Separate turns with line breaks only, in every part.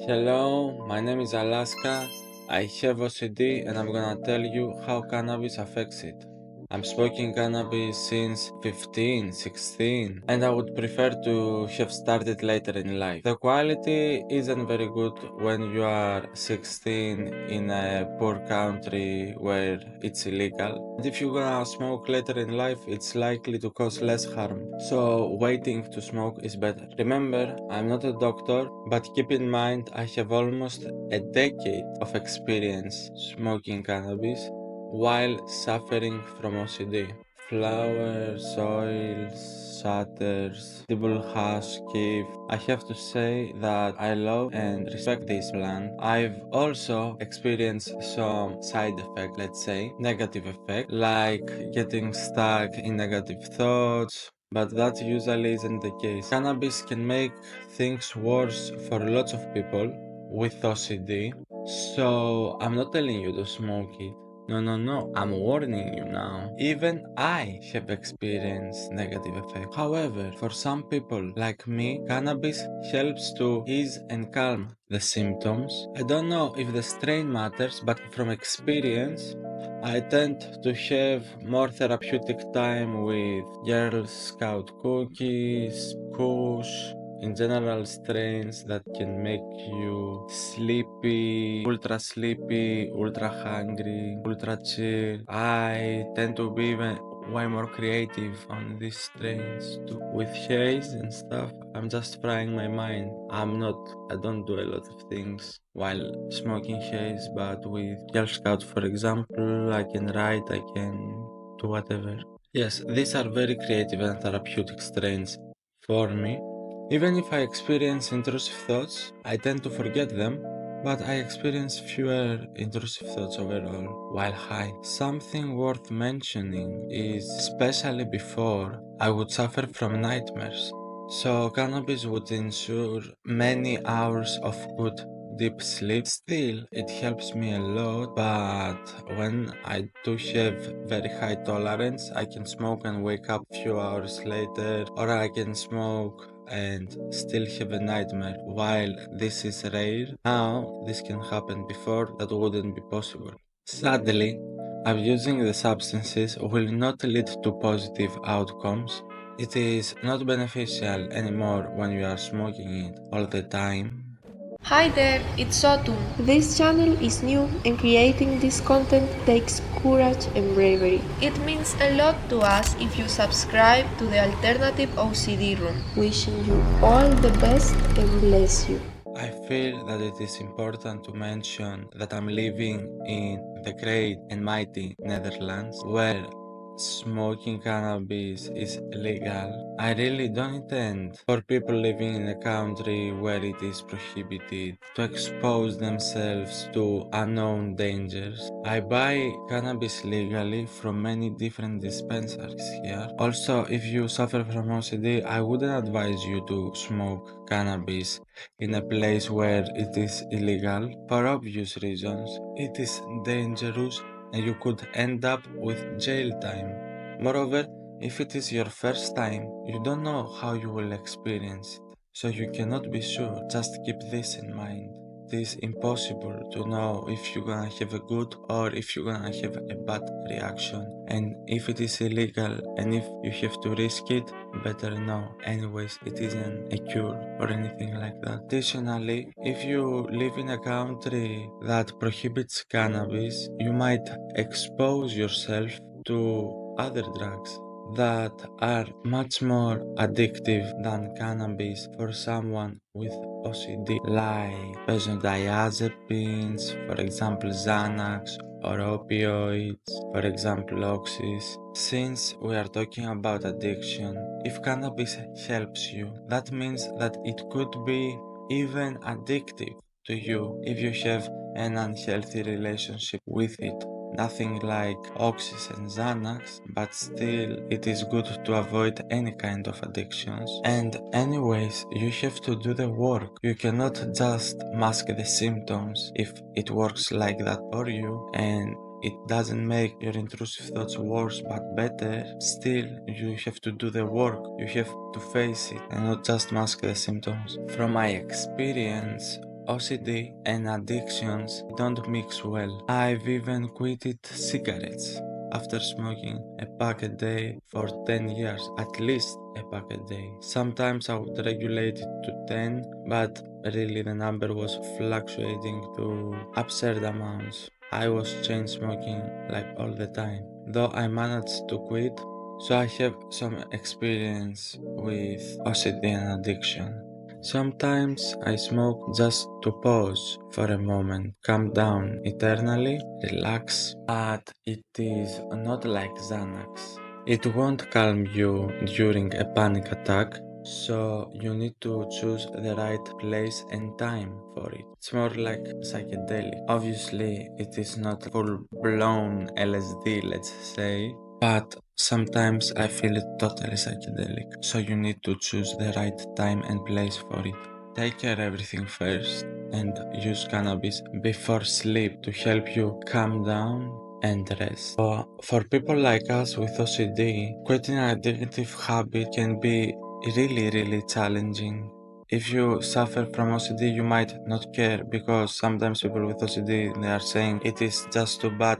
Hello, my name is Alaska. I have OCD and I'm gonna tell you how cannabis affects it. I'm smoking cannabis since 15, 16, and I would prefer to have started later in life. The quality isn't very good when you are 16 in a poor country where it's illegal. And if you're gonna smoke later in life, it's likely to cause less harm. So waiting to smoke is better. Remember, I'm not a doctor, but keep in mind I have almost a decade of experience smoking cannabis while suffering from OCD. Flowers, soils, shatters, edible hash, keef. I have to say that I love and respect this plant. I've also experienced some side effects, let's say, negative effect, like getting stuck in negative thoughts, but that usually isn't the case. Cannabis can make things worse for lots of people with OCD, so I'm not telling you to smoke it. No, I'm warning you now. Even I have experienced negative effects. However, for some people like me, cannabis helps to ease and calm the symptoms. I don't know if the strain matters, but from experience, I tend to have more therapeutic time with Girl Scout cookies, Kush, in general strains that can make you sleepy, ultra hungry, ultra chill. I tend to be even way more creative on these strains too. With haze and stuff, I'm just frying my mind. I don't do a lot of things while smoking haze, but with Girl Scout, for example, I can write, I can do whatever. Yes, these are very creative and therapeutic strains for me. Even if I experience intrusive thoughts, I tend to forget them, but I experience fewer intrusive thoughts overall while high. Something worth mentioning is, especially before, I would suffer from nightmares. So cannabis would ensure many hours of good deep sleep. Still, it helps me a lot, but when I do have very high tolerance, I can smoke and wake up few hours later, or I can smoke and still have a nightmare. While this is rare, now this can happen. Before that wouldn't be possible. Sadly, abusing the substances will not lead to positive outcomes. It is not beneficial anymore when you are smoking it all the time.
Hi there, it's Autumn.
This channel is new and creating this content takes courage and bravery.
It means a lot to us if you subscribe to the Alternative OCD Room.
Wishing you all the best and bless you.
I feel that it is important to mention that I'm living in the great and mighty Netherlands, where smoking cannabis is legal. I really don't intend for people living in a country where it is prohibited to expose themselves to unknown dangers. I buy cannabis legally from many different dispensaries here. Also, if you suffer from OCD, I wouldn't advise you to smoke cannabis in a place where it is illegal for obvious reasons. It is dangerous and you could end up with jail time. Moreover, if it is your first time, you don't know how you will experience it, so you cannot be sure. Just keep this in mind. It is impossible to know if you're gonna have a good or if you're gonna have a bad reaction. And if it is illegal and if you have to risk it, better know. Anyways, it isn't a cure or anything like that. Additionally, if you live in a country that prohibits cannabis, you might expose yourself to other drugs that are much more addictive than cannabis for someone with OCD, like benzodiazepines, for example Xanax, or opioids, for example Oxys. Since we are talking about addiction, if cannabis helps you, that means that it could be even addictive to you if you have an unhealthy relationship with it. Nothing like Oxys and Xanax, but still it is good to avoid any kind of addictions. And anyways, you have to do the work. You cannot just mask the symptoms if it works like that for you and it doesn't make your intrusive thoughts worse but better. Still, you have to do the work. You have to face it and not just mask the symptoms. From my experience, OCD and addictions don't mix well. I've even quitted cigarettes after smoking a pack a day for 10 years, at least a pack a day. Sometimes I would regulate it to 10, but really the number was fluctuating to absurd amounts. I was chain smoking like all the time, though I managed to quit, so I have some experience with OCD and addiction. Sometimes I smoke just to pause for a moment, calm down eternally, relax, but it is not like Xanax. It won't calm you during a panic attack, so you need to choose the right place and time for it. It's more like psychedelic. Obviously, it is not full-blown LSD, let's say, but sometimes I feel it totally psychedelic, so you need to choose the right time and place for it. Take care everything first and use cannabis before sleep to help you calm down and rest. For people like us with OCD, quitting an addictive habit can be really challenging. If you suffer from OCD, you might not care because sometimes people with OCD they are saying it is just too bad.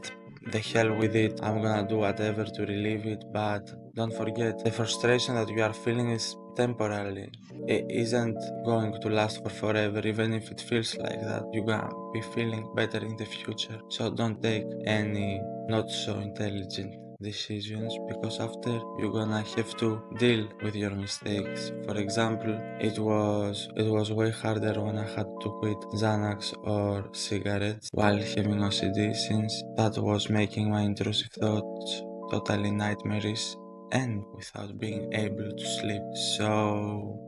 The hell with it, I'm gonna do whatever to relieve it, but don't forget the frustration that you are feeling is temporary. It isn't going to last for forever, even if it feels like that. You're gonna be feeling better in the future. So don't take any not so intelligent decisions because after you're gonna have to deal with your mistakes. For example, it was way harder when I had to quit Xanax or cigarettes while having OCD since that was making my intrusive thoughts totally nightmarish and without being able to sleep. So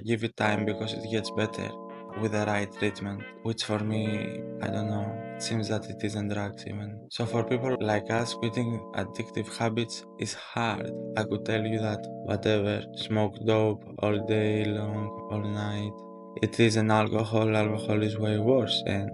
give it time because it gets better with the right treatment, which for me, I don't know, it seems that it isn't drugs even. So for people like us, quitting addictive habits is hard. I could tell you that whatever, smoke dope all day long, all night. It is an alcohol is way worse, and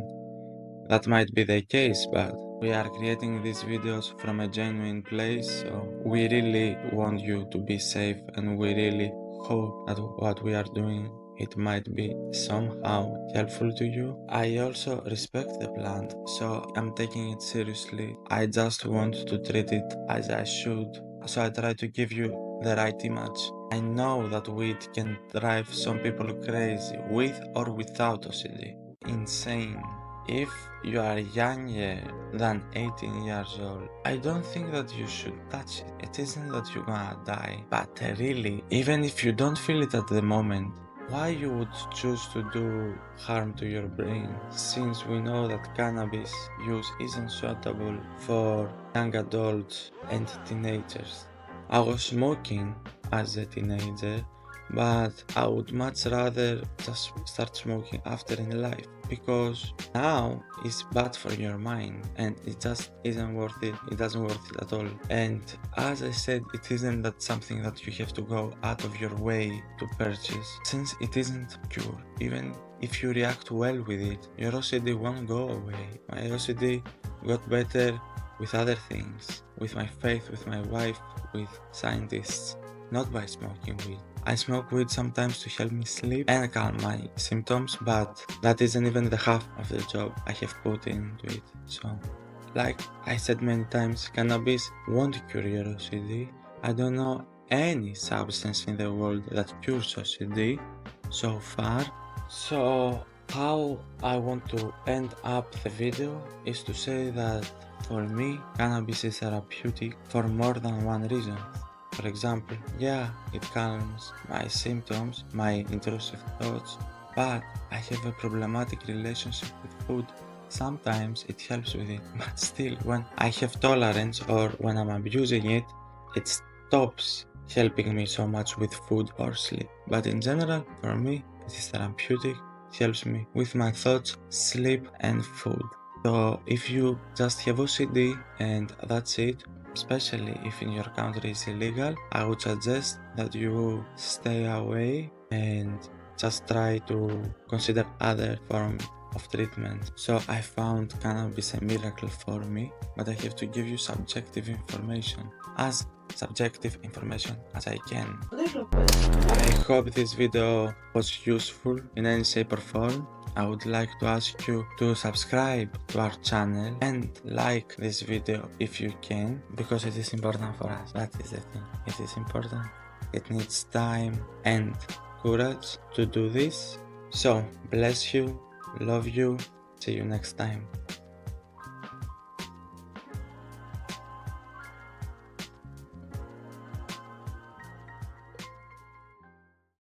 that might be the case, but we are creating these videos from a genuine place, so we really want you to be safe and we really hope that what we are doing it might be somehow helpful to you. I also respect the plant, so I'm taking it seriously. I just want to treat it as I should, so I try to give you the right image. I know that weed can drive some people crazy with or without OCD. Insane. If you are younger than 18 years old, I don't think that you should touch it. It isn't that you're gonna die, but really, even if you don't feel it at the moment, why you would choose to do harm to your brain, since we know that cannabis use isn't suitable for young adults and teenagers. I was smoking as a teenager, but I would much rather just start smoking after in life because now it's bad for your mind and it just isn't worth it. It doesn't worth it at all. And as I said, it isn't that something that you have to go out of your way to purchase, since it isn't pure. Even if you react well with it, your OCD won't go away. My OCD got better with other things, with my faith, with my wife, with scientists, not by smoking weed. I smoke weed sometimes to help me sleep and calm my symptoms, but that isn't even the half of the job I have put into it. So, like I said many times, cannabis won't cure your OCD. I don't know any substance in the world that cures OCD so far. So, how I want to end up the video is to say that for me, cannabis is therapeutic for more than one reason. For example, yeah, it calms my symptoms, my intrusive thoughts, but I have a problematic relationship with food. Sometimes it helps with it, but still, when I have tolerance or when I'm abusing it, it stops helping me so much with food or sleep. But in general, for me, it is therapeutic. It helps me with my thoughts, sleep, and food. So if you just have OCD and that's it, especially if in your country it's illegal, I would suggest that you stay away and just try to consider other forms of treatment. So I found cannabis a miracle for me, but I have to give you subjective information. As subjective information as I can. I hope this video was useful in any shape or form. I would like to ask you to subscribe to our channel and like this video if you can, because it is important for us. That is the thing. It is important. It needs time and courage to do this. So, bless you, love you, see you next time.